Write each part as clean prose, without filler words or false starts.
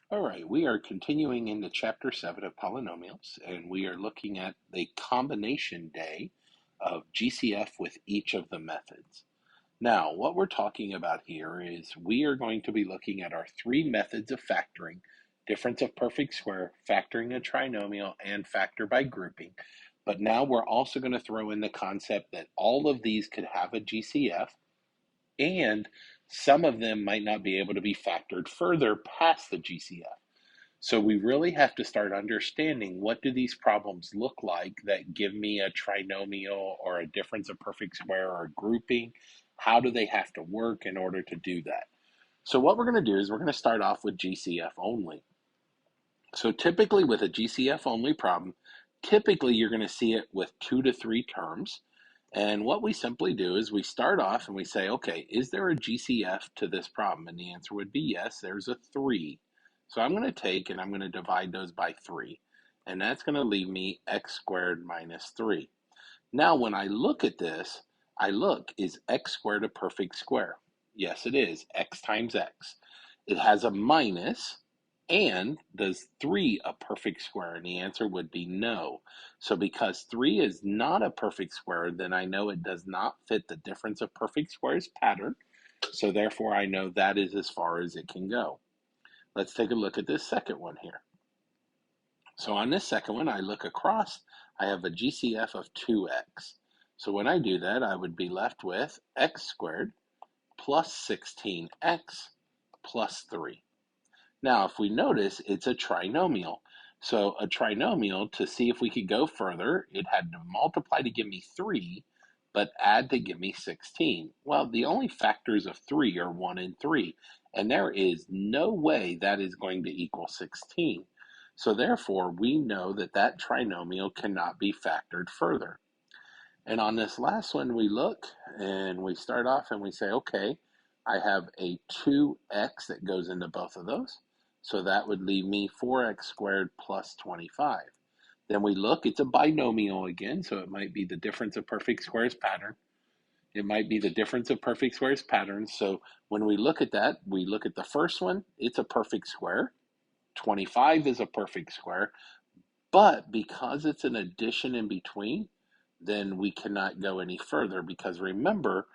All right, we are continuing into Chapter 7 of Polynomials, and we are looking at the combination day of GCF with each of the methods. Now, what we're talking about here is we are going to be looking at our three methods of factoring: difference of perfect square, factoring a trinomial, and factor by grouping. But now we're also going to throw in the concept that all of these could have a GCF, and some of them might not be able to be factored further past the GCF. So we really have to start understanding, what do these problems look like that give me a trinomial or a difference of perfect square or a grouping? How do they have to work in order to do that? So what we're going to do is we're going to start off with GCF only. So typically with a GCF only problem, typically you're going to see it with 2 to 3 terms. And what we simply do is we start off and we say, okay, is there a GCF to this problem? And the answer would be yes, there's a 3. So I'm going to take and I'm going to divide those by 3. And that's going to leave me x squared minus 3. Now when I look at this, is x squared a perfect square? Yes, it is, x times x. It has a minus, and does 3 a perfect square? And the answer would be no. So because 3 is not a perfect square, then I know it does not fit the difference of perfect squares pattern. So therefore I know that is as far as it can go. Let's take a look at this second one here. So on this second one, I look across, I have a GCF of 2x. So when I do that, I would be left with x squared plus 16x plus 3. Now, if we notice, it's a trinomial. So a trinomial, to see if we could go further, it had to multiply to give me 3, but add to give me 16. Well, the only factors of 3 are 1 and 3, and there is no way that is going to equal 16. So therefore, we know that that trinomial cannot be factored further. And on this last one, we look and we start off and we say, okay, I have a 2x that goes into both of those. So that would leave me 4x squared plus 25. Then we look, it's a binomial again, so it might be the difference of perfect squares pattern. It might be the difference of perfect squares patterns. So when we look at that, we look at the first one, it's a perfect square. 25 is a perfect square, but because it's an addition in between, then we cannot go any further, because remember,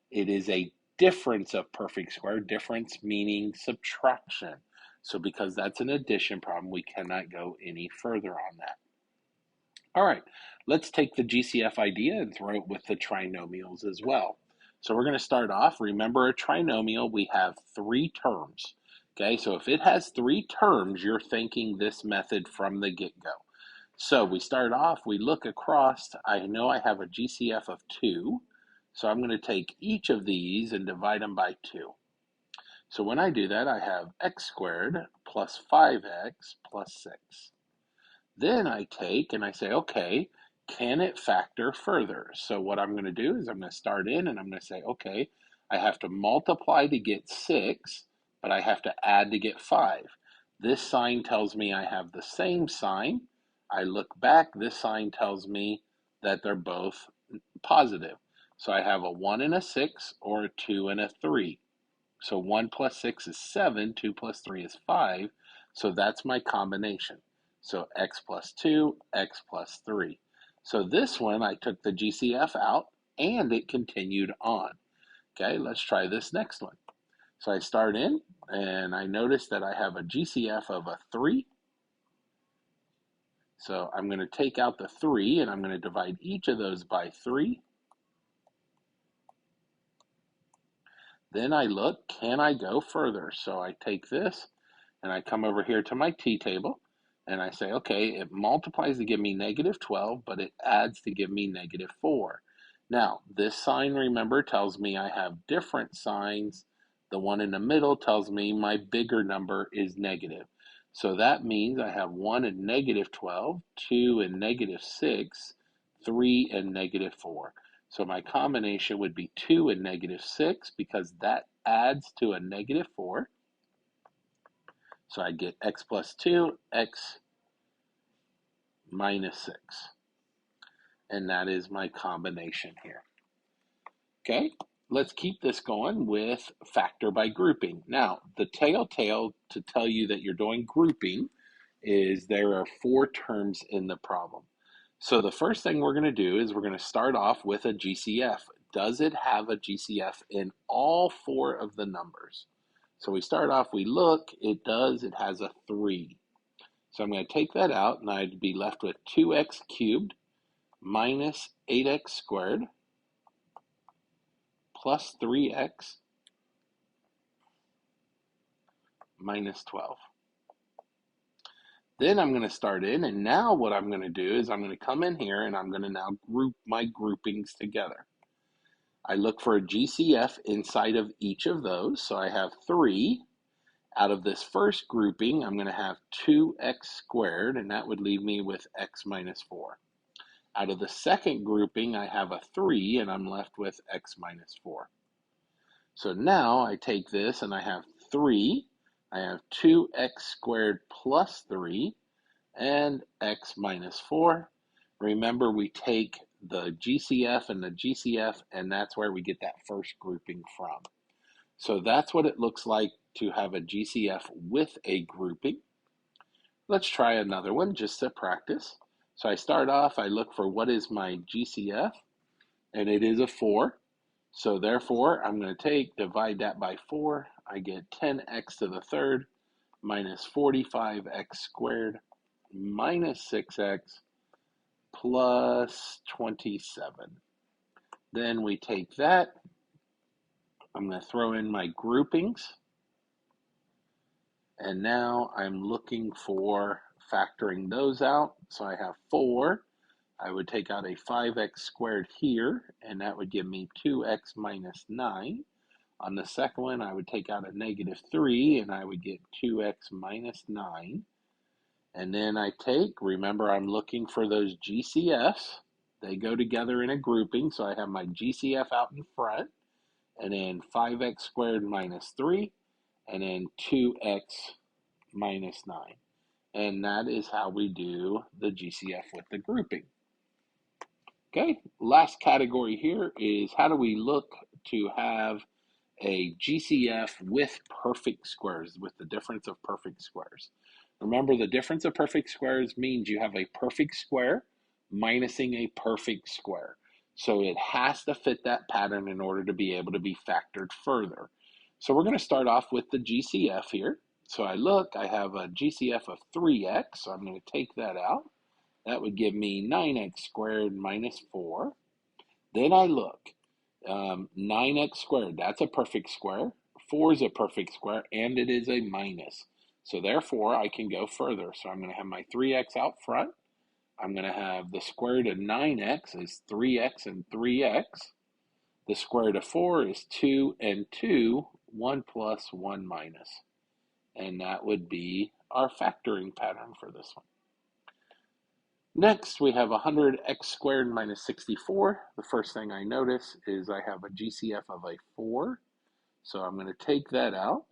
it is a difference of perfect square, difference meaning subtraction. So because that's an addition problem, we cannot go any further on that. All right, let's take the GCF idea and throw it with the trinomials as well. So we're going to start off, remember a trinomial, we have 3 terms. Okay, so if it has 3 terms, you're thinking this method from the get-go. So we start off, we look across, I know I have a GCF of 2, so I'm going to take each of these and divide them by 2. So when I do that, I have x squared plus 5x plus 6. Then I take and I say, okay, can it factor further? So what I'm going to do is I'm going to start in and I'm going to say, okay, I have to multiply to get 6, but I have to add to get 5. This sign tells me I have the same sign. I look back, this sign tells me that they're both positive. So I have a 1 and a 6, or a 2 and a 3. So 1 plus 6 is 7, 2 plus 3 is 5. So that's my combination. So x plus 2, x plus 3. So this one, I took the GCF out and it continued on. Okay, let's try this next one. So I start in and I notice that I have a GCF of a 3. So I'm going to take out the 3 and I'm going to divide each of those by 3. Then I look, can I go further? So I take this and I come over here to my t-table and I say, okay, it multiplies to give me negative 12, but it adds to give me negative 4. Now, this sign, remember, tells me I have different signs. The one in the middle tells me my bigger number is negative. So that means I have 1 and negative 12, 2 and negative 6, 3 and negative 4. So my combination would be 2 and negative 6, because that adds to a negative 4. So I get x plus 2, x minus 6. And that is my combination here. Okay, let's keep this going with factor by grouping. Now, the telltale to tell you that you're doing grouping is there are 4 terms in the problem. So the first thing we're going to do is we're going to start off with a GCF. Does it have a GCF in all 4 of the numbers? So we start off, we look, it does, it has a 3. So I'm going to take that out and I'd be left with 2x cubed minus 8x squared plus 3x minus 12. Then I'm going to start in, and now what I'm going to do is I'm going to come in here and I'm going to now group my groupings together. I look for a GCF inside of each of those, so I have 3. Out of this first grouping, I'm going to have 2x squared, and that would leave me with x minus 4. Out of the second grouping, I have a 3, and I'm left with x minus 4. So now I take this, and I have 3. I have 2x squared plus 3, and x minus 4. Remember, we take the GCF and the GCF, and that's where we get that first grouping from. So that's what it looks like to have a GCF with a grouping. Let's try another one just to practice. So I start off, I look for what is my GCF, and it is a 4. So therefore, I'm going to divide that by 4. I get 10x to the third minus 45x squared minus 6x plus 27. Then we take that. I'm going to throw in my groupings. And now I'm looking for factoring those out. So I have 4. I would take out a 5x squared here, and that would give me 2x minus 9. On the second one, I would take out a negative 3, and I would get 2x minus 9. And then remember, I'm looking for those GCFs. They go together in a grouping, so I have my GCF out in front, and then 5x squared minus 3, and then 2x minus 9. And that is how we do the GCF with the grouping. Okay, last category here is how do we look to have a GCF with perfect squares, with the difference of perfect squares. Remember, the difference of perfect squares means you have a perfect square minusing a perfect square. So it has to fit that pattern in order to be able to be factored further. So we're going to start off with the GCF here. So I look, I have a GCF of 3x, so I'm going to take that out. That would give me 9x squared minus 4. Then I look, 9x squared, that's a perfect square. 4 is a perfect square, and it is a minus. So therefore, I can go further. So I'm going to have my 3x out front. I'm going to have the square root of 9x is 3x and 3x. The square root of 4 is 2 and 2, 1 plus, 1 minus. And that would be our factoring pattern for this one. Next, we have 100x squared minus 64. The first thing I notice is I have a GCF of a 4. So I'm going to take that out.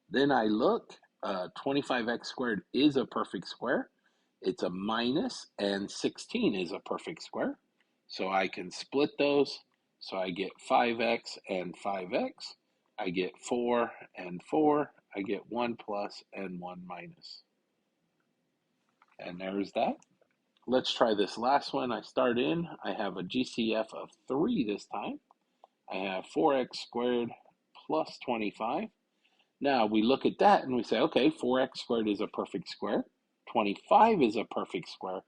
Then I look, 25x squared is a perfect square. It's a minus, and 16 is a perfect square. So I can split those. So I get 5x and 5x. I get 4 and 4. I get 1 plus and 1 minus. And there's that. Let's try this last one. I start in, I have a GCF of 3 this time. I have 4x squared plus 25. Now we look at that and we say, okay, 4x squared is a perfect square. 25 is a perfect square,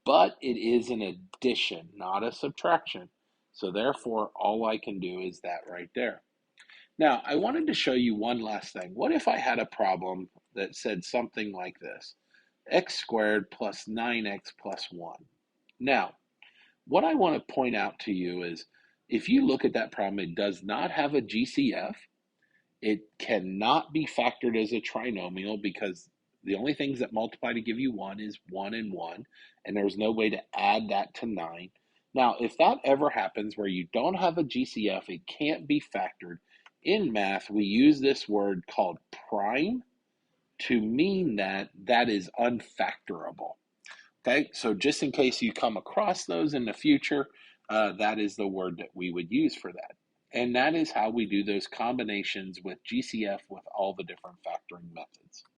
but it is an addition, not a subtraction. So therefore, all I can do is that right there. Now, I wanted to show you one last thing. What if I had a problem that said something like this? X squared plus 9x plus 1. Now, what I want to point out to you is if you look at that problem, it does not have a GCF. It cannot be factored as a trinomial because the only things that multiply to give you 1 is 1 and 1, and there's no way to add that to 9. Now, if that ever happens where you don't have a GCF, it can't be factored. In math, we use this word called prime to mean that that is unfactorable. Okay, so just in case you come across those in the future, that is the word that we would use for that. And that is how we do those combinations with GCF with all the different factoring methods.